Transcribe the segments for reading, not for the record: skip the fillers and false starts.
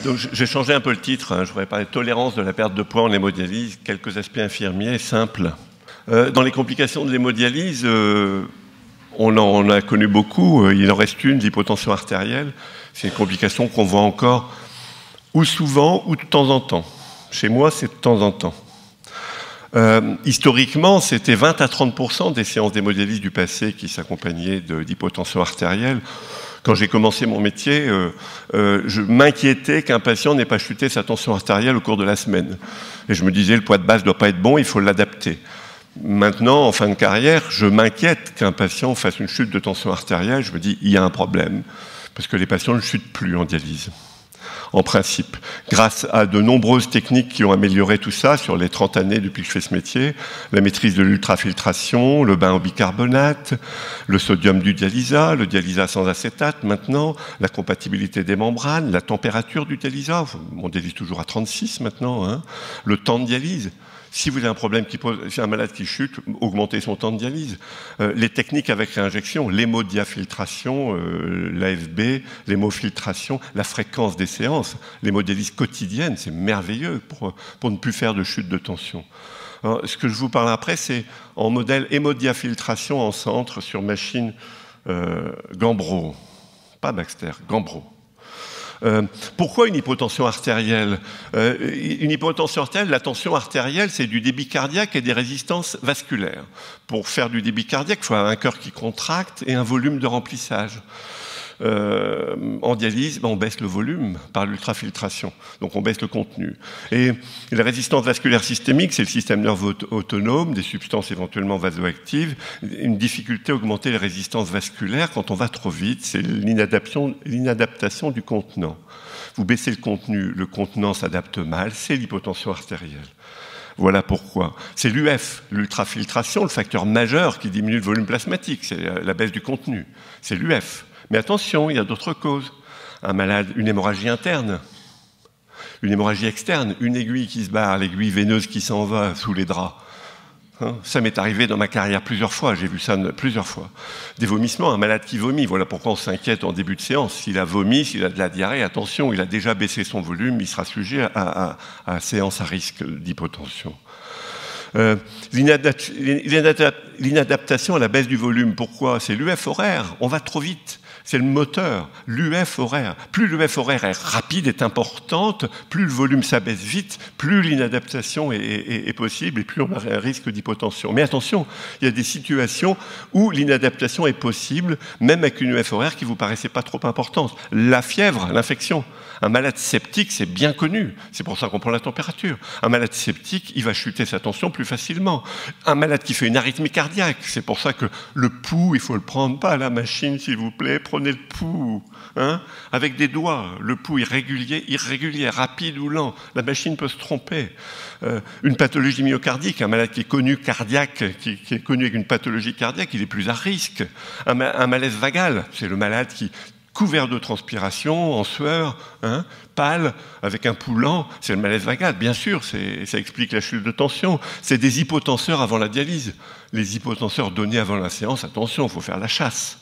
Donc j'ai changé un peu le titre, hein. Je voudrais parler de tolérance de la perte de poids en hémodialyse, quelques aspects infirmiers simples. Dans les complications de l'hémodialyse, on en a connu beaucoup, il en reste une, l'hypotension artérielle. C'est une complication qu'on voit encore ou souvent ou de temps en temps. Chez moi, c'est de temps en temps. Historiquement, c'était 20 à 30% des séances d'hémodialyse du passé qui s'accompagnaient d'hypotension artérielle. Quand j'ai commencé mon métier, je m'inquiétais qu'un patient n'ait pas chuté sa tension artérielle au cours de la semaine. Et je me disais, le poids de base ne doit pas être bon, il faut l'adapter. Maintenant, en fin de carrière, je m'inquiète qu'un patient fasse une chute de tension artérielle. Je me dis, il y a un problème, parce que les patients ne chutent plus en dialyse. En principe, grâce à de nombreuses techniques qui ont amélioré tout ça sur les 30 années depuis que je fais ce métier, la maîtrise de l'ultrafiltration, le bain au bicarbonate, le sodium du dialysa, le dialysa sans acétate maintenant, la compatibilité des membranes, la température du dialysa, on dialyse toujours à 36 maintenant, hein, le temps de dialyse. Si vous avez un problème si un malade qui chute, augmentez son temps de dialyse. Les techniques avec réinjection, l'hémodiafiltration, l'AFB, l'hémofiltration, la fréquence des séances, l'hémodialyse quotidienne, c'est merveilleux pour ne plus faire de chute de tension. Alors, ce que je vous parle après, c'est en modèle hémodiafiltration en centre sur machine Gambro, pas Baxter, Gambro. Pourquoi une hypotension artérielle? Une hypotension artérielle, la tension artérielle, c'est du débit cardiaque et des résistances vasculaires. Pour faire du débit cardiaque, il faut avoir un cœur qui contracte et un volume de remplissage. En dialyse, on baisse le volume par l'ultrafiltration, donc on baisse le contenu. Et la résistance vasculaire systémique, c'est le système nerveux autonome, des substances éventuellement vasoactives. Une difficulté à augmenter les résistances vasculaires quand on va trop vite, c'est l'inadaptation du contenant. Vous baissez le contenu, le contenant s'adapte mal, c'est l'hypotension artérielle. Voilà pourquoi. C'est l'UF, l'ultrafiltration, le facteur majeur qui diminue le volume plasmatique, c'est la baisse du contenu. C'est l'UF. Mais attention, il y a d'autres causes. Un malade, une hémorragie interne, une hémorragie externe, une aiguille qui se barre, l'aiguille veineuse qui s'en va sous les draps. Hein, ça m'est arrivé dans ma carrière plusieurs fois, j'ai vu ça plusieurs fois. Des vomissements, un malade qui vomit, voilà pourquoi on s'inquiète en début de séance. S'il a vomi, s'il a de la diarrhée, attention, il a déjà baissé son volume, il sera sujet à séance à risque d'hypotension. L'inadaptation à la baisse du volume, pourquoi? C'est l'UF horaire, on va trop vite. C'est le moteur, l'UF horaire. Plus l'UF horaire est rapide, est importante, plus le volume s'abaisse vite, plus l'inadaptation est possible et plus on a un risque d'hypotension. Mais attention, il y a des situations où l'inadaptation est possible, même avec une UF horaire qui ne vous paraissait pas trop importante. La fièvre, l'infection. Un malade septique, c'est bien connu. C'est pour ça qu'on prend la température. Un malade septique, il va chuter sa tension plus facilement. Un malade qui fait une arythmie cardiaque, c'est pour ça que le pouls, il ne faut le prendre pas à la machine, s'il vous plaît. Prenez le pouls, hein, avec des doigts. Le pouls irrégulier, rapide ou lent. La machine peut se tromper. Une pathologie myocardique, un malade qui est connu cardiaque, qui est connu avec une pathologie cardiaque, il est plus à risque. Un malaise vagal, c'est le malade qui couvert de transpiration, en sueur, hein, pâle, avec un pouls lent, c'est le malaise vagal. Bien sûr, ça explique la chute de tension. C'est des hypotenseurs avant la dialyse. Les hypotenseurs donnés avant la séance, attention, il faut faire la chasse.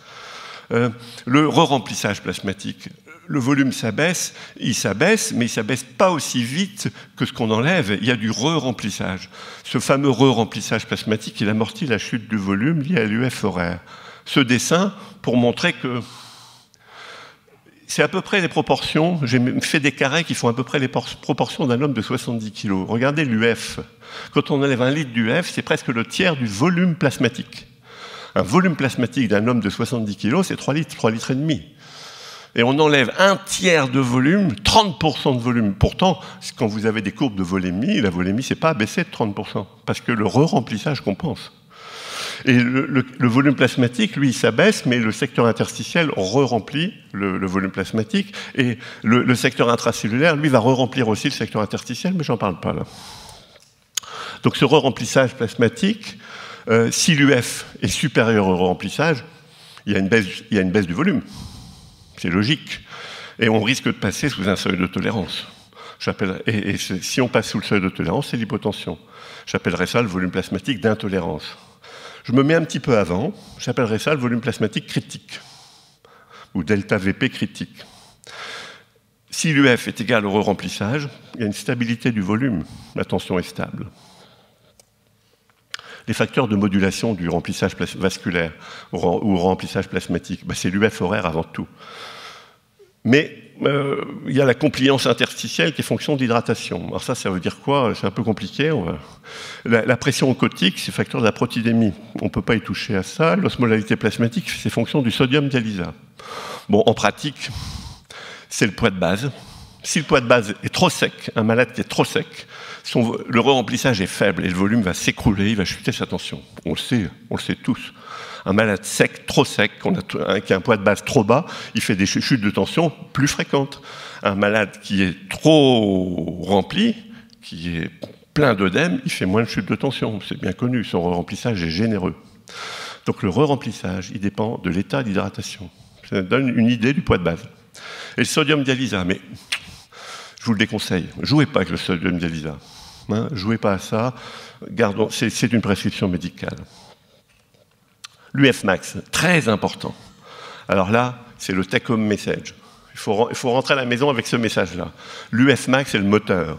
Le re-remplissage plasmatique. Le volume s'abaisse, mais il s'abaisse pas aussi vite que ce qu'on enlève. Il y a du re-remplissage. Ce fameux re-remplissage plasmatique, il amortit la chute du volume liée à l'UF horaire. Ce dessin, pour montrer que c'est à peu près les proportions, j'ai fait des carrés qui font à peu près les proportions d'un homme de 70 kg. Regardez l'UF. Quand on enlève 1 litre d'UF, c'est presque le tiers du volume plasmatique. Un volume plasmatique d'un homme de 70 kg, c'est 3 litres et demi. Et on enlève 1/3 de volume, 30% de volume. Pourtant, quand vous avez des courbes de volémie, la volémie, c'est pas baissé de 30%, parce que le re-remplissage compense. Et le volume plasmatique, lui, il s'abaisse, mais le secteur interstitiel re-remplit le volume plasmatique, et le secteur intracellulaire, lui, va re-remplir aussi le secteur interstitiel, mais j'en parle pas là. Donc ce re-remplissage plasmatique, si l'UF est supérieur au re-remplissage, il y a une baisse du volume. C'est logique. Et on risque de passer sous un seuil de tolérance. Et si on passe sous le seuil de tolérance, c'est l'hypotension. J'appellerais ça le volume plasmatique d'intolérance. Je me mets un petit peu avant, j'appellerais ça le volume plasmatique critique, ou delta VP critique. Si l'UF est égal au re-remplissage, il y a une stabilité du volume, la tension est stable. Les facteurs de modulation du remplissage vasculaire ou remplissage plasmatique, c'est l'UF horaire avant tout. Mais il y a la compliance interstitielle qui est fonction d'hydratation. Alors ça veut dire quoi? C'est un peu compliqué. La pression oncotique, c'est facteur de la protidémie. On ne peut pas y toucher à ça. L'osmolalité plasmatique, c'est fonction du sodium dialysat. Bon, en pratique, c'est le poids de base. Si le poids de base est trop sec, un malade qui est trop sec, le re-remplissage est faible et le volume va s'écrouler, il va chuter sa tension. On le sait tous. Un malade sec, trop sec, qui a un poids de base trop bas, il fait des chutes de tension plus fréquentes. Un malade qui est trop rempli, qui est plein d'œdème, il fait moins de chutes de tension. C'est bien connu, son re-remplissage est généreux. Donc le re-remplissage, il dépend de l'état d'hydratation. Ça donne une idée du poids de base. Et le sodium dialysat, mais je vous le déconseille, jouez pas avec le sodium dialysat. Jouez pas à ça, c'est une prescription médicale. L'UF max, très important. Alors là, c'est le take-home message. Il faut rentrer à la maison avec ce message-là. L'UF max, c'est le moteur.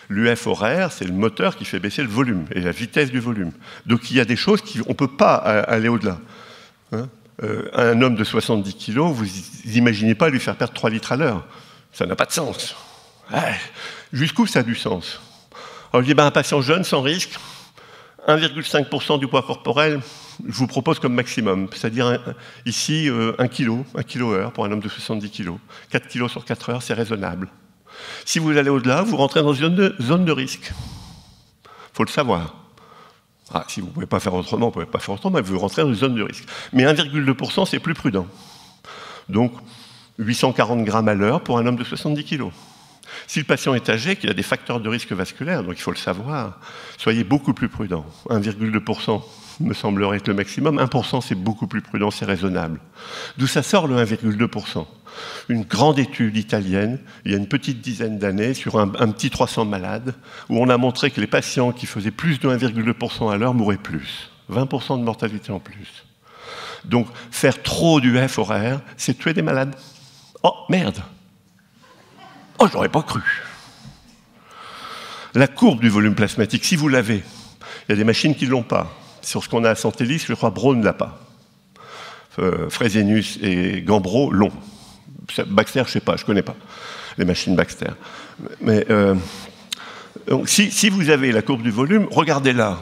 L'UF horaire, c'est le moteur qui fait baisser le volume et la vitesse du volume. Donc il y a des choses qu'on ne peut pas aller au-delà. Un homme de 70 kg, vous n'imaginez pas lui faire perdre 3 litres à l'heure. Ça n'a pas de sens. Jusqu'où ça a du sens? Alors je dis, un patient jeune, sans risque, 1,5% du poids corporel, je vous propose comme maximum. C'est-à-dire, ici, 1 kg/h pour un homme de 70 kg. 4 kg sur 4 heures, c'est raisonnable. Si vous allez au-delà, vous rentrez dans une zone de risque. Il faut le savoir. Si vous ne pouvez pas faire autrement, mais vous rentrez dans une zone de risque. Mais 1,2%, c'est plus prudent. Donc, 840 grammes à l'heure pour un homme de 70 kg. Si le patient est âgé, qu'il a des facteurs de risque vasculaire, donc il faut le savoir, soyez beaucoup plus prudent. 1,2% me semblerait être le maximum. 1%, c'est beaucoup plus prudent, c'est raisonnable. D'où ça sort le 1,2%? Une grande étude italienne, il y a une petite dizaine d'années, sur un petit 300 malades, où on a montré que les patients qui faisaient plus de 1,2% à l'heure mouraient plus. 20% de mortalité en plus. Donc, faire trop d'UF horaire, c'est tuer des malades. Oh, merde! Oh, j'aurais pas cru. La courbe du volume plasmatique, si vous l'avez, il y a des machines qui ne l'ont pas. Sur ce qu'on a à Santélis, je crois Braun ne l'a pas. Fresenius et Gambro l'ont. Baxter, je ne sais pas, je ne connais pas les machines Baxter. Mais donc, si vous avez la courbe du volume, regardez-la.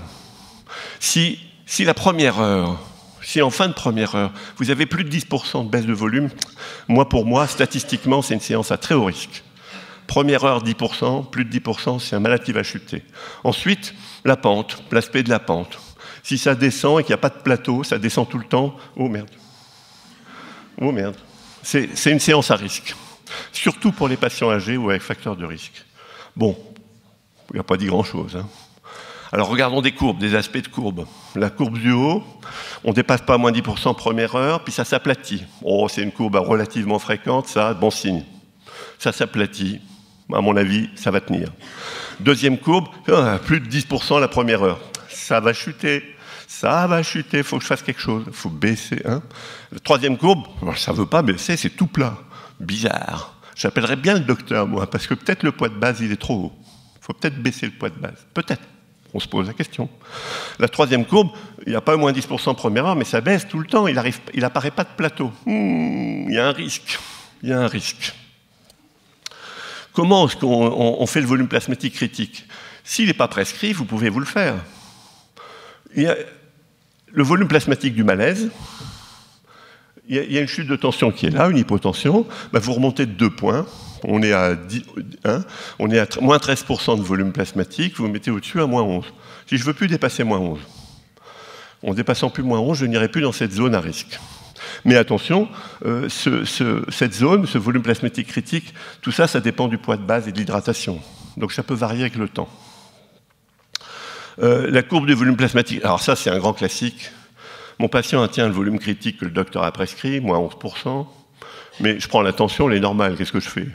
Si la première heure, si en fin de première heure, vous avez plus de 10% de baisse de volume, pour moi, statistiquement, c'est une séance à très haut risque. Première heure, 10%, plus de 10%, c'est un malade qui va chuter. Ensuite, la pente, l'aspect de la pente. Si ça descend et qu'il n'y a pas de plateau, ça descend tout le temps, oh merde. Oh merde. C'est une séance à risque. Surtout pour les patients âgés ou avec facteur de risque. Bon, il n'y a pas dit grand-chose. Alors regardons des courbes, des aspects de courbes. La courbe du haut, on ne dépasse pas moins 10% première heure, puis ça s'aplatit. Oh, c'est une courbe relativement fréquente, ça, bon signe. Ça s'aplatit. À mon avis, ça va tenir. Deuxième courbe, plus de 10% la première heure. Ça va chuter. Ça va chuter, il faut que je fasse quelque chose. Il faut baisser. La troisième courbe, ça ne veut pas baisser, c'est tout plat. Bizarre. J'appellerais bien le docteur, moi, parce que peut-être le poids de base, il est trop haut. Il faut peut-être baisser le poids de base. Peut-être. On se pose la question. La troisième courbe, il n'y a pas moins 10% première heure, mais ça baisse tout le temps. Il n'apparaît pas de plateau. Il y a un risque. Il y a un risque. Comment est-ce qu'on fait le volume plasmatique critique? S'il n'est pas prescrit, vous pouvez vous le faire. Il y a le volume plasmatique du malaise. Il y a une chute de tension qui est là, une hypotension. Vous remontez de 2 points. On est à moins 13% de volume plasmatique. Vous mettez au-dessus à moins 11. Si je ne veux plus dépasser moins 11, en dépassant plus moins 11, je n'irai plus dans cette zone à risque. Mais attention, cette zone, ce volume plasmatique critique, tout ça, ça dépend du poids de base et de l'hydratation. Donc ça peut varier avec le temps. La courbe du volume plasmatique, alors ça c'est un grand classique. Mon patient atteint le volume critique que le docteur a prescrit, moins 11%, mais je prends la tension, elle est normale, qu'est-ce que je fais?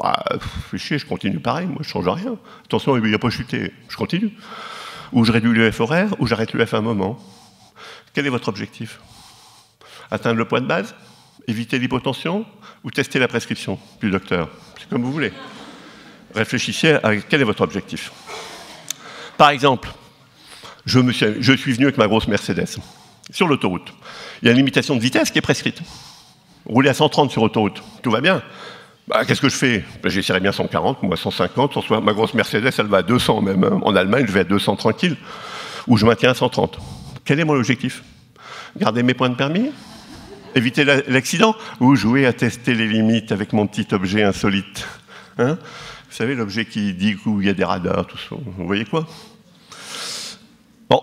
Je fais chier, je continue pareil, moi je ne change rien. Attention, il n'a pas chuté, je continue. Ou je réduis l'UF horaire, ou j'arrête l'UF à un moment. Quel est votre objectif? Atteindre le poids de base? Éviter l'hypotension ou tester la prescription du docteur? C'est comme vous voulez. Réfléchissez à quel est votre objectif. Par exemple, je suis venu avec ma grosse Mercedes sur l'autoroute. Il y a une limitation de vitesse qui est prescrite. Rouler à 130 sur autoroute, tout va bien. Bah, qu'est-ce que je fais? J'essaierai bien 140, moi 150, ma grosse Mercedes, elle va à 200 même. En Allemagne, je vais à 200 tranquille, ou je maintiens à 130. Quel est mon objectif? Garder mes points de permis? Éviter l'accident? Ou jouer à tester les limites avec mon petit objet insolite? Hein? Vous savez, l'objet qui dit qu'il y a des radars, tout ça. Vous voyez quoi? Bon,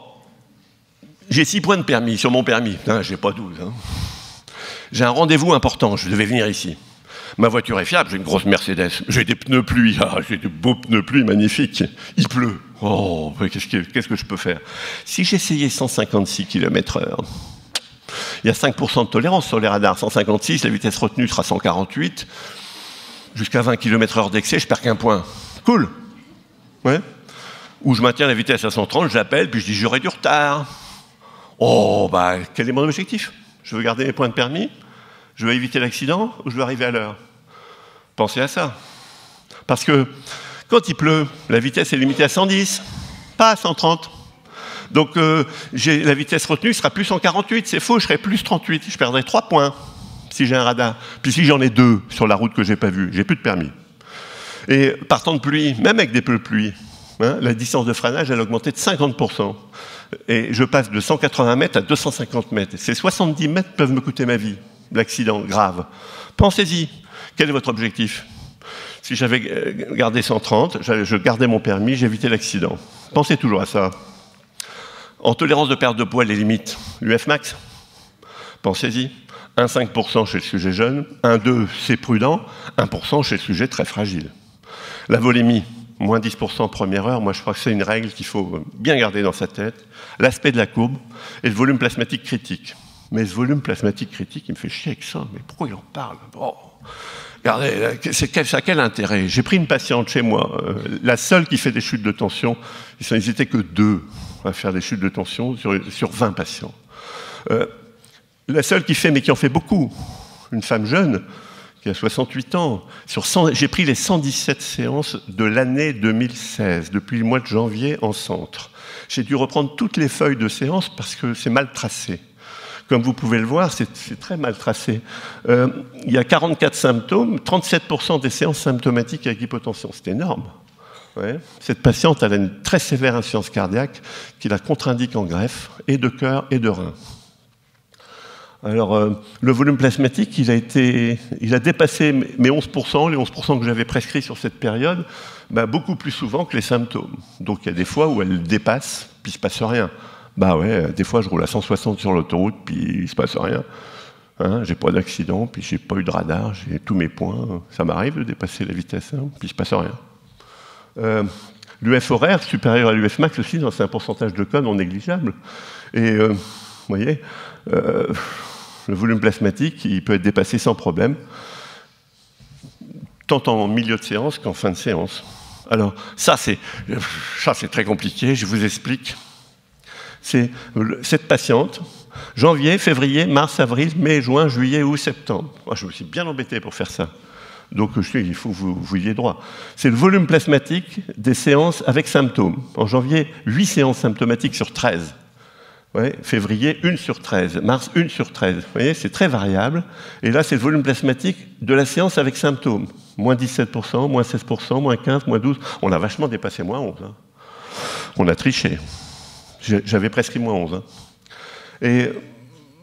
j'ai 6 points de permis sur mon permis. J'ai pas 12. Hein. J'ai un rendez-vous important, je devais venir ici. Ma voiture est fiable, j'ai une grosse Mercedes. J'ai des pneus pluie, j'ai des beaux pneus pluie magnifiques. Il pleut. Oh, qu'est-ce que je peux faire? Si j'essayais 156 km/h, il y a 5% de tolérance sur les radars. 156, la vitesse retenue sera 148. Jusqu'à 20 km/h d'excès, je perds qu'un point. Cool. Ouais. Ou je maintiens la vitesse à 130, j'appelle, puis je dis j'aurai du retard. Oh, bah, quel est mon objectif? Je veux garder mes points de permis? Je veux éviter l'accident ou je veux arriver à l'heure? Pensez à ça. Parce que quand il pleut, la vitesse est limitée à 110, pas à 130. Donc la vitesse retenue sera plus 148, c'est faux, je serai plus 38. Je perdrai 3 points si j'ai un radar. Puis si j'en ai 2 sur la route que j'ai pas vue, j'ai plus de permis. Et par temps de pluie, même avec des peu de pluie, hein, la distance de freinage, elle a augmenté de 50%. Et je passe de 180 mètres à 250 mètres. Ces 70 mètres peuvent me coûter ma vie. L'accident grave. Pensez-y, quel est votre objectif? Si j'avais gardé 130, je gardais mon permis, j'évitais l'accident. Pensez toujours à ça. En tolérance de perte de poids, les limites, l'UF max, pensez-y. 1,5% chez le sujet jeune, 1,2% c'est prudent, 1% chez le sujet très fragile. La volémie, moins 10% première heure, moi je crois que c'est une règle qu'il faut bien garder dans sa tête. L'aspect de la courbe et le volume plasmatique critique. Mais ce volume plasmatique critique, il me fait chier avec ça. Mais pourquoi il en parle? Oh. Regardez, ça a quel intérêt? J'ai pris une patiente chez moi, la seule qui fait des chutes de tension. Ils n'étaient que 2 à faire des chutes de tension sur 20 patients. La seule qui fait, mais qui en fait beaucoup, une femme jeune, qui a 68 ans. J'ai pris les 117 séances de l'année 2016, depuis le mois de janvier en centre. J'ai dû reprendre toutes les feuilles de séances parce que c'est mal tracé. Comme vous pouvez le voir, c'est très mal tracé. Il y a 44 symptômes, 37% des séances symptomatiques avec hypotension. C'est énorme. Ouais. Cette patiente elle a une très sévère insuffisance cardiaque qui la contre-indique en greffe, et de cœur et de rein. Alors, le volume plasmatique, il a dépassé mes 11%, les 11% que j'avais prescrits sur cette période, beaucoup plus souvent que les symptômes. Donc, il y a des fois où elle dépasse, puis il ne se passe rien. Bah ouais, des fois je roule à 160 sur l'autoroute, puis il ne se passe rien. Hein, j'ai pas d'accident, puis j'ai pas eu de radar, j'ai tous mes points. Ça m'arrive de dépasser la vitesse, hein, puis il ne se passe rien. L'UF horaire supérieur à l'UF max aussi, c'est un pourcentage de cas non négligeable. Et vous voyez, le volume plasmatique, il peut être dépassé sans problème, tant en milieu de séance qu'en fin de séance. Alors ça c'est très compliqué, je vous explique. C'est cette patiente, janvier, février, mars, avril, mai, juin, juillet, août, septembre. Moi, je me suis bien embêté pour faire ça. Donc, il faut que vous ayez droit. C'est le volume plasmatique des séances avec symptômes. En janvier, 8 séances symptomatiques sur 13. Ouais, février, 1 sur 13. Mars, 1 sur 13. Vous voyez, c'est très variable. Et là, c'est le volume plasmatique de la séance avec symptômes. Moins 17%, moins 16%, moins 15%, moins 12%. On a vachement dépassé moins 11%. Hein. On a triché. J'avais prescrit moins 11. Hein.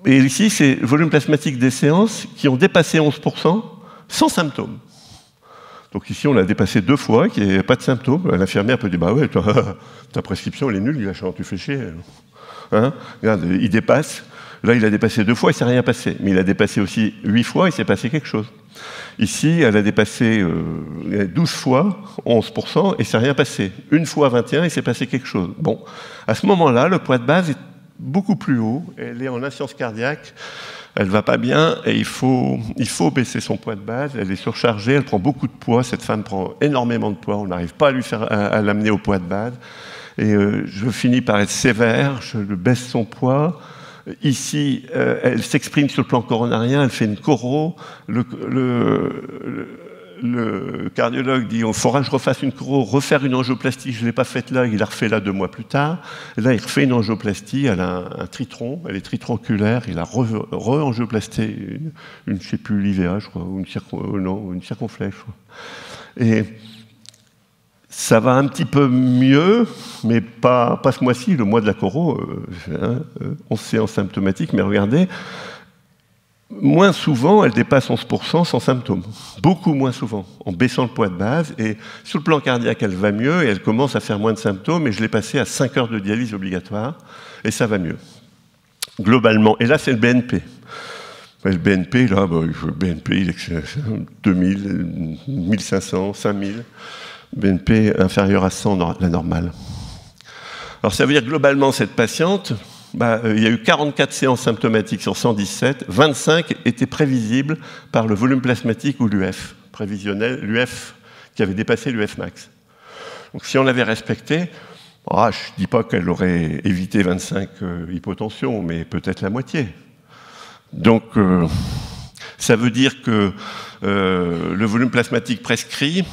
Et ici, c'est le volume plasmatique des séances qui ont dépassé 11% sans symptômes. Donc ici, on l'a dépassé 2 fois, qu'il n'y avait pas de symptômes. L'infirmière peut dire, bah ouais, ta prescription, elle est nulle, tu fais chier. Hein, regarde, il dépasse. Là, il a dépassé 2 fois, il ne s'est rien passé. Mais il a dépassé aussi 8 fois, il s'est passé quelque chose. Ici, elle a dépassé 12 fois, 11%, et il ne s'est rien passé. 1 fois 21, il s'est passé quelque chose. Bon, à ce moment-là, le poids de base est beaucoup plus haut. Elle est en insuffisance cardiaque, elle ne va pas bien, et il faut baisser son poids de base. Elle est surchargée, elle prend beaucoup de poids. Cette femme prend énormément de poids. On n'arrive pas à l'amener au poids de base. Et je finis par être sévère, je baisse son poids. Ici, elle s'exprime sur le plan coronarien, elle fait une choro. Le cardiologue dit, il faudra que je refasse une choro, refaire une angioplastie, je ne l'ai pas faite là, il l'a refait là 2 mois plus tard. Et là, il refait une angioplastie, elle a un tritron, elle est tritronculaire, il a re-angioplasté je ne sais plus, l'IVA, je crois, ou une circonflexe, je crois. Et ça va un petit peu mieux, mais pas ce mois-ci, le mois de la choro, 11 séances symptomatiques, mais regardez, moins souvent, elle dépasse 11% sans symptômes. Beaucoup moins souvent, en baissant le poids de base. Et sur le plan cardiaque, elle va mieux et elle commence à faire moins de symptômes. Et je l'ai passée à 5 heures de dialyse obligatoire et ça va mieux. Globalement. Et là, c'est le BNP. Le BNP, là, le BNP, il est 2000, 1500, 5000. BNP inférieur à 100, la normale. Alors, ça veut dire globalement, cette patiente, il y a eu 44 séances symptomatiques sur 117, 25 étaient prévisibles par le volume plasmatique ou l'UF prévisionnel, l'UF qui avait dépassé l'UF max. Donc si on l'avait respecté, je ne dis pas qu'elle aurait évité 25 hypotensions, mais peut-être la moitié. Donc ça veut dire que le volume plasmatique prescrit,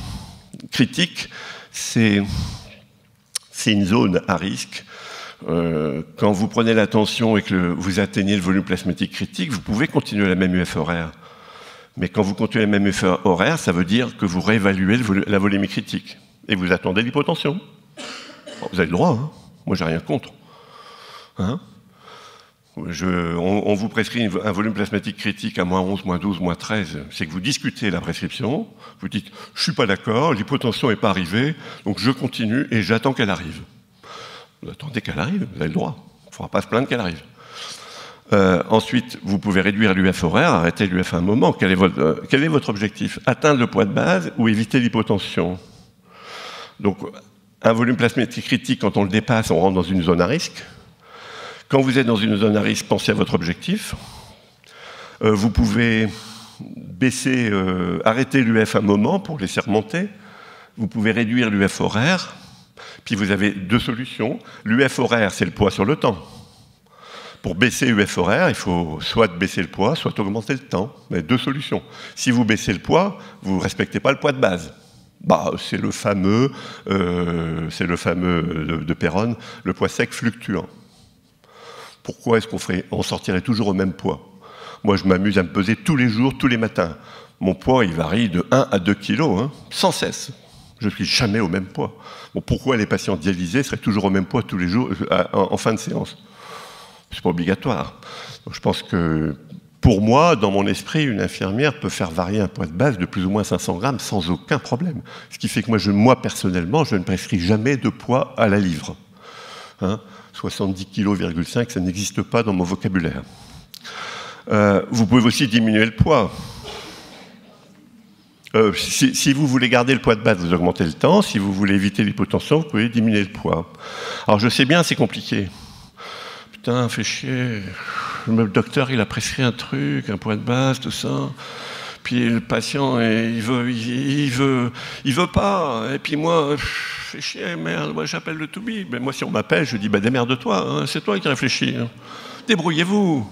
critique, c'est une zone à risque. Quand vous prenez la tension et que vous atteignez le volume plasmatique critique, vous pouvez continuer la même UF horaire. Mais quand vous continuez la même UF horaire, ça veut dire que vous réévaluez la volémie critique. Et vous attendez l'hypotension. Bon, vous avez le droit, hein. Moi j'ai rien contre. Hein, on vous prescrit un volume plasmatique critique à moins 11, moins 12, moins 13. C'est que vous discutez la prescription, vous dites « je ne suis pas d'accord, l'hypotension n'est pas arrivée, donc je continue et j'attends qu'elle arrive ». Vous attendez qu'elle arrive, vous avez le droit. Il ne faudra pas se plaindre qu'elle arrive. Ensuite, vous pouvez réduire l'UF horaire, arrêter l'UF à un moment. Quel est votre objectif? Atteindre le poids de base ou éviter l'hypotension? Donc, un volume plasmatique critique, quand on le dépasse, on rentre dans une zone à risque. Quand vous êtes dans une zone à risque, pensez à votre objectif. Vous pouvez arrêter l'UF à un moment pour laisser remonter. Vous pouvez réduire l'UF horaire. Puis vous avez 2 solutions. L'UF horaire, c'est le poids sur le temps. Pour baisser l'UF horaire, il faut soit baisser le poids, soit augmenter le temps. Mais 2 solutions. Si vous baissez le poids, vous ne respectez pas le poids de base. C'est le fameux de Perron, le poids sec fluctuant. Pourquoi est-ce qu'on sortirait toujours au même poids? Moi, je m'amuse à me peser tous les jours, tous les matins. Mon poids, il varie de 1 à 2 kilos, sans cesse. Je ne suis jamais au même poids. Bon, pourquoi les patients dialysés seraient toujours au même poids tous les jours en fin de séance? C'est pas obligatoire. Donc, je pense que, pour moi, dans mon esprit, une infirmière peut faire varier un poids de base de plus ou moins 500 grammes sans aucun problème. Ce qui fait que moi personnellement, je ne prescris jamais de poids à la livre. 70 kg,5 kg, ça n'existe pas dans mon vocabulaire. Vous pouvez aussi diminuer le poids. Si vous voulez garder le poids de base, vous augmentez le temps. Si vous voulez éviter l'hypotension, vous pouvez diminuer le poids. Alors je sais bien, c'est compliqué. Putain, fait chier. Le docteur, il a prescrit un truc, un poids de base, tout ça. Puis le patient, il veut pas. Et puis moi, fait chier, merde, moi j'appelle le to-be. Mais moi, si on m'appelle, je dis, démerde-toi, c'est toi qui réfléchis. Débrouillez-vous.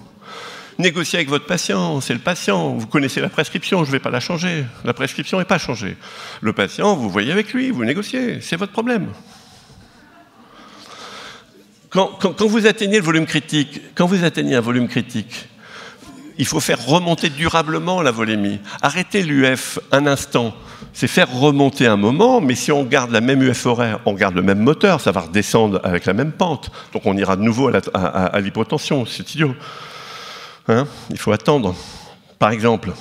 Négociez avec votre patient, c'est le patient. Vous connaissez la prescription, je ne vais pas la changer. La prescription n'est pas changée. Le patient, vous voyez avec lui, vous négociez, c'est votre problème. Quand vous atteignez le volume critique, un volume critique, il faut faire remonter durablement la volémie. Arrêter l'UF un instant, c'est faire remonter un moment, mais si on garde la même UF horaire, on garde le même moteur, ça va redescendre avec la même pente. Donc on ira de nouveau à l'hypotension, c'est idiot. Il faut attendre. Par exemple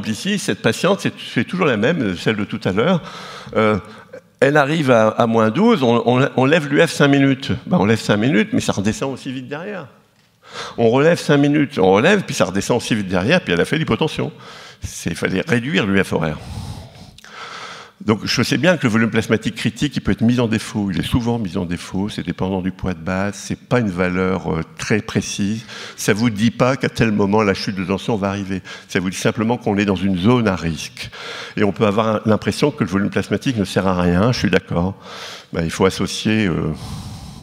ici, cette patiente, c'est toujours la même, celle de tout à l'heure. Elle arrive à moins 12, on lève l'UF 5 minutes. On lève 5 minutes, mais ça redescend aussi vite derrière. On relève 5 minutes, on relève, puis ça redescend aussi vite derrière, puis elle a fait l'hypotension. Il fallait réduire l'UF horaire. Donc je sais bien que le volume plasmatique critique, il peut être mis en défaut. Il est souvent mis en défaut, c'est dépendant du poids de base, c'est pas une valeur très précise. Ça vous dit pas qu'à tel moment la chute de tension va arriver. Ça vous dit simplement qu'on est dans une zone à risque. Et on peut avoir l'impression que le volume plasmatique ne sert à rien, je suis d'accord. Il faut associer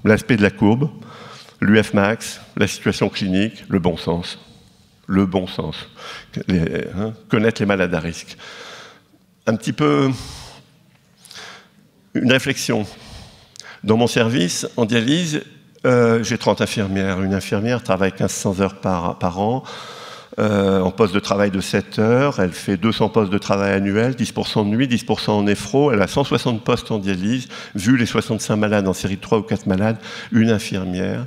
l'aspect de la courbe, l'UF max, la situation clinique, le bon sens. Le bon sens. Connaître les malades à risque. Un petit peu une réflexion. Dans mon service, en dialyse, j'ai 30 infirmières. Une infirmière travaille 1500 heures par an, en poste de travail de 7 heures. Elle fait 200 postes de travail annuels, 10% de nuit, 10% en néphro. Elle a 160 postes en dialyse. Vu les 65 malades en série de 3 ou 4 malades, une infirmière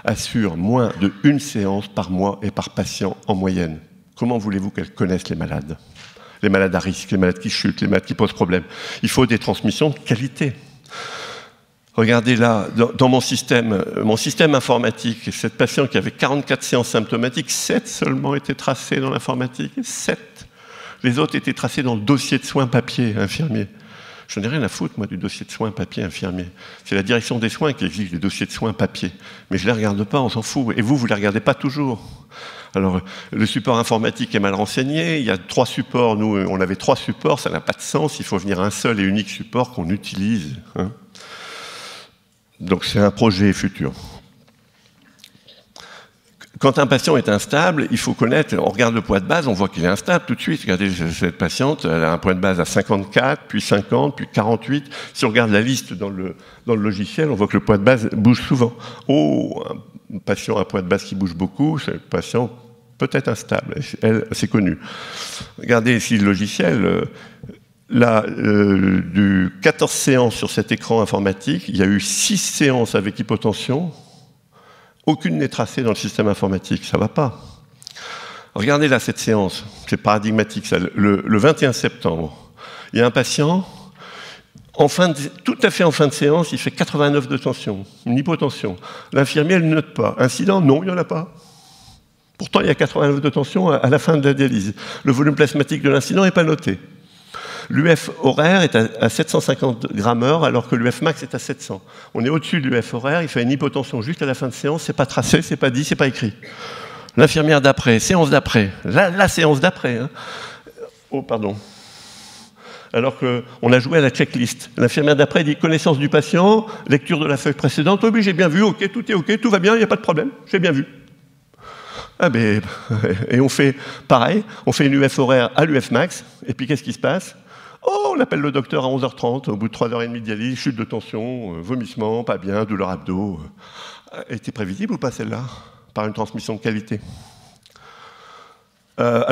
assure moins de 1 séance par mois et par patient en moyenne. Comment voulez-vous qu'elle connaisse les malades? Les malades à risque, les malades qui chutent, les malades qui posent problème. Il faut des transmissions de qualité. Regardez là, dans mon système informatique, cette patiente qui avait 44 séances symptomatiques, 7 seulement étaient tracées dans l'informatique. 7. Les autres étaient tracées dans le dossier de soins papier infirmier. Je n'ai rien à foutre, moi, du dossier de soins papier infirmier. C'est la direction des soins qui exige les dossiers de soins papier. Mais je ne les regarde pas, on s'en fout. Et vous ne les regardez pas toujours. Alors, le support informatique est mal renseigné. Il y a 3 supports. Nous, on avait 3 supports. Ça n'a pas de sens. Il faut venir à un seul et unique support qu'on utilise. Donc, c'est un projet futur. Quand un patient est instable, il faut connaître, on regarde le poids de base, on voit qu'il est instable tout de suite. Regardez, cette patiente, elle a un poids de base à 54, puis 50, puis 48. Si on regarde la liste dans le logiciel, on voit que le poids de base bouge souvent. Oh, un patient à poids de base qui bouge beaucoup, c'est un patient peut-être instable. C'est connu. Regardez ici le logiciel. Là, du 14 séances sur cet écran informatique, il y a eu 6 séances avec hypotension. Aucune n'est tracée dans le système informatique, ça ne va pas. Regardez là cette séance, c'est paradigmatique ça. Le 21 septembre, il y a un patient, tout à fait en fin de séance, il fait 89 de tension, une hypotension. L'infirmier ne note pas. Incident, non, il n'y en a pas. Pourtant, il y a 89 de tension à la fin de la dialyse. Le volume plasmatique de l'incident n'est pas noté. L'UF horaire est à 750 grammes/heure alors que l'UF max est à 700. On est au-dessus de l'UF horaire, il fait une hypotension juste à la fin de séance, c'est pas tracé, c'est pas dit, c'est pas écrit. L'infirmière d'après, séance d'après, la séance d'après. Oh, pardon. Alors qu'on a joué à la checklist. L'infirmière d'après dit connaissance du patient, lecture de la feuille précédente, oui, j'ai bien vu, ok, tout est ok, tout va bien, il n'y a pas de problème, j'ai bien vu. Ah ben, et on fait pareil, on fait une UF horaire à l'UF max, et puis qu'est-ce qui se passe? Oh, on appelle le docteur à 11h30, au bout de 3h30 de dialyse, chute de tension, vomissement, pas bien, douleur abdos. Était prévisible ou pas celle-là? Par une transmission de qualité. Ouais,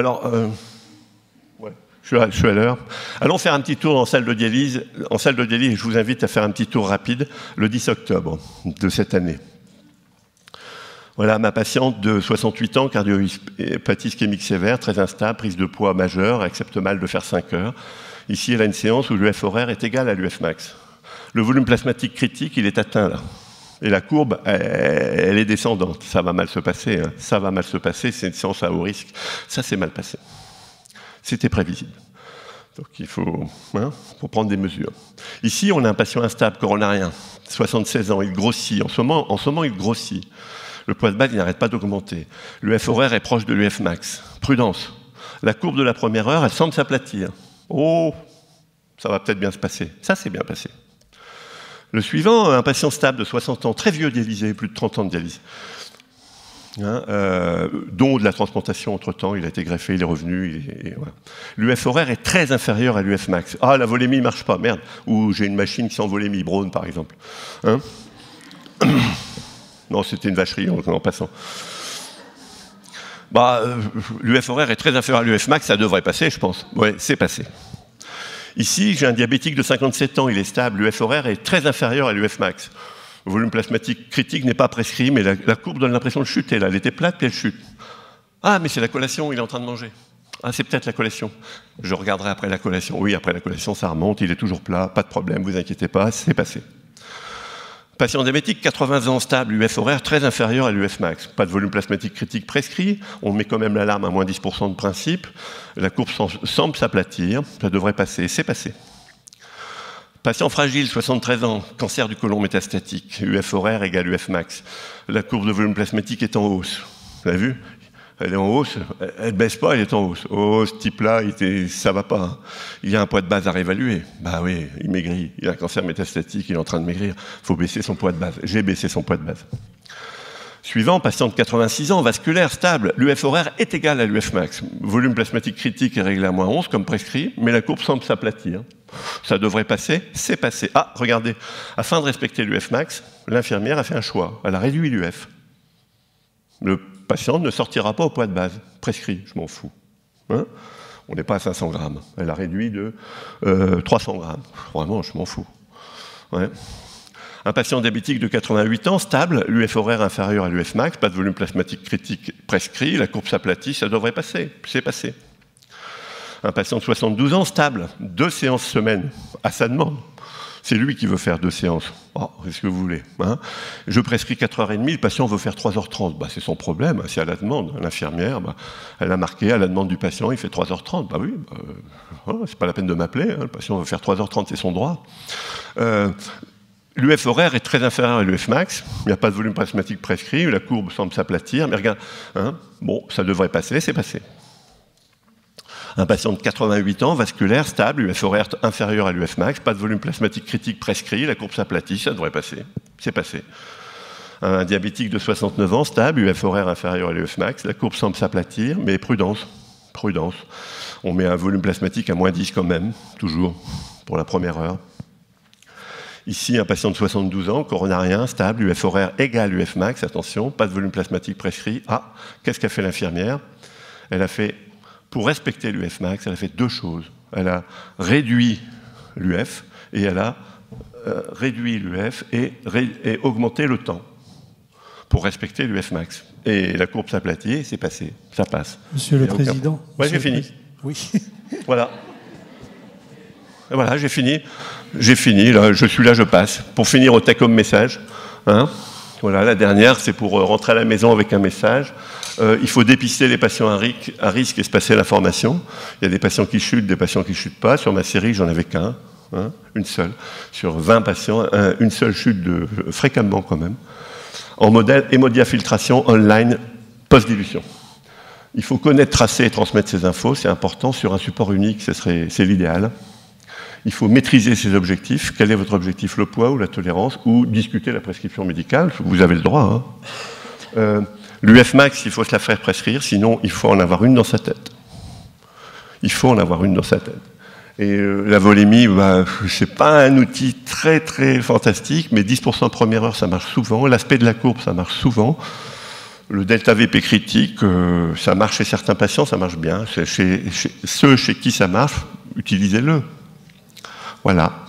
je suis à l'heure. Allons faire un petit tour en salle de dialyse. En salle de dialyse, je vous invite à faire un petit tour rapide, le 10 octobre de cette année. Voilà ma patiente de 68 ans, cardiopathie ischémique sévère, très instable, prise de poids majeure, accepte mal de faire 5 heures. Ici, elle a une séance où l'UF horaire est égal à l'UF max. Le volume plasmatique critique, il est atteint là. Et la courbe, elle est descendante. Ça va mal se passer. Hein. Ça va mal se passer, c'est une séance à haut risque. Ça, c'est mal passé. C'était prévisible. Donc il faut prendre des mesures. Ici, on a un patient instable, coronarien, 76 ans, il grossit. En ce moment, il grossit. Le poids de base, il n'arrête pas d'augmenter. L'UF horaire est proche de l'UF max. Prudence. La courbe de la première heure, elle semble s'aplatir. Oh, ça va peut-être bien se passer. Ça, c'est bien passé. Le suivant, un patient stable de 60 ans, très vieux dialysé, plus de 30 ans de dialyse. Dont de la transplantation entre-temps, il a été greffé, il est revenu. Voilà. L'UF horaire est très inférieur à l'UF max. Ah, la volémie ne marche pas, merde. Ou j'ai une machine sans volémie, Braun par exemple. Non, c'était une vacherie en passant. L'UF horaire est très inférieur à l'UF max, ça devrait passer, je pense. Oui, c'est passé. Ici, j'ai un diabétique de 57 ans, il est stable. L'UF horaire est très inférieur à l'UF max. Le volume plasmatique critique n'est pas prescrit, mais la courbe donne l'impression de chuter. Là, elle était plate, puis elle chute. Ah, mais c'est la collation, il est en train de manger. Ah, c'est peut-être la collation. Je regarderai après la collation. Oui, après la collation, ça remonte, il est toujours plat, pas de problème, vous inquiétez pas, c'est passé. Patient diabétique, 80 ans stable, UF horaire très inférieur à l'UF max. Pas de volume plasmatique critique prescrit, on met quand même l'alarme à moins 10% de principe. La courbe semble s'aplatir, ça devrait passer, c'est passé. Patient fragile, 73 ans, cancer du côlon métastatique, UF horaire égale UF max. La courbe de volume plasmatique est en hausse. Vous avez vu? Elle est en hausse, elle ne baisse pas, elle est en hausse. Oh, ce type-là, ça va pas. Hein. Il y a un poids de base à réévaluer. Bah oui, il maigrit. Il a un cancer métastatique, il est en train de maigrir. Il faut baisser son poids de base. J'ai baissé son poids de base. Suivant, patient de 86 ans, vasculaire, stable. L'UF horaire est égal à l'UF max. Volume plasmatique critique est réglé à -11, comme prescrit, mais la courbe semble s'aplatir. Ça devrait passer, c'est passé. Ah, regardez, afin de respecter l'UF max, l'infirmière a fait un choix. Elle a réduit l'UF. Le patient ne sortira pas au poids de base. Prescrit, je m'en fous. Hein, on n'est pas à 500 grammes. Elle a réduit de 300 grammes. Vraiment, je m'en fous. Ouais. Un patient diabétique de 88 ans, stable, l'UF horaire inférieur à l'UF max, pas de volume plasmatique critique prescrit, la courbe s'aplatit, ça devrait passer, c'est passé. Un patient de 72 ans, stable, 2 séances semaine, à sa demande. C'est lui qui veut faire 2 séances. Oh, qu'est-ce que vous voulez, hein? Je prescris 4h30, le patient veut faire 3h30. Bah, c'est son problème, c'est à la demande. L'infirmière, elle a marqué à la demande du patient, il fait 3h30. Bah oui, c'est pas la peine de m'appeler, hein, le patient veut faire 3h30, c'est son droit. L'UF horaire est très inférieur à l'UF max, il n'y a pas de volume plasmatique prescrit, la courbe semble s'aplatir, mais regarde, hein, bon, ça devrait passer, c'est passé. Un patient de 88 ans, vasculaire, stable, UF horaire inférieur à l'UF max, pas de volume plasmatique critique prescrit, la courbe s'aplatit, ça devrait passer, c'est passé. Un diabétique de 69 ans, stable, UF horaire inférieur à l'UF max, la courbe semble s'aplatir, mais prudence, prudence. On met un volume plasmatique à -10 quand même, toujours, pour la première heure. Ici, un patient de 72 ans, coronarien, stable, UF horaire égal UF max, attention, pas de volume plasmatique prescrit. Ah, qu'est-ce qu'a fait l'infirmière? Elle a fait, pour respecter l'UF max, elle a fait 2 choses. Elle a réduit l'UF et elle a réduit l'UF et augmenté le temps pour respecter l'UF max. Et la courbe s'aplatit et c'est passé, ça passe. Monsieur le Président. Oui, j'ai fini. Oui. Voilà. Et voilà, j'ai fini. J'ai fini, là, je suis là, je passe. Pour finir au take-home message, hein, voilà, la dernière, c'est pour rentrer à la maison avec un message. Il faut dépister les patients à risque et se passer l'information. Il y a des patients qui chutent, des patients qui ne chutent pas. Sur ma série, j'en avais qu'un, hein, une seule. Sur 20 patients, une seule chute fréquemment quand même. En modèle hémodiafiltration online post-dilution. Il faut connaître, tracer et transmettre ces infos, c'est important. Sur un support unique, c'est l'idéal. Il faut maîtriser ses objectifs. Quel est votre objectif? Le poids ou la tolérance? Ou discuter la prescription médicale? Vous avez le droit. Hein. L'UF max, il faut se la faire prescrire, sinon il faut en avoir une dans sa tête. Il faut en avoir une dans sa tête. Et la volémie, c'est pas un outil très très fantastique, mais 10% première heure, ça marche souvent. L'aspect de la courbe, ça marche souvent. Le delta VP critique, ça marche chez certains patients, ça marche bien. Ceux chez qui ça marche, utilisez-le. Voilà.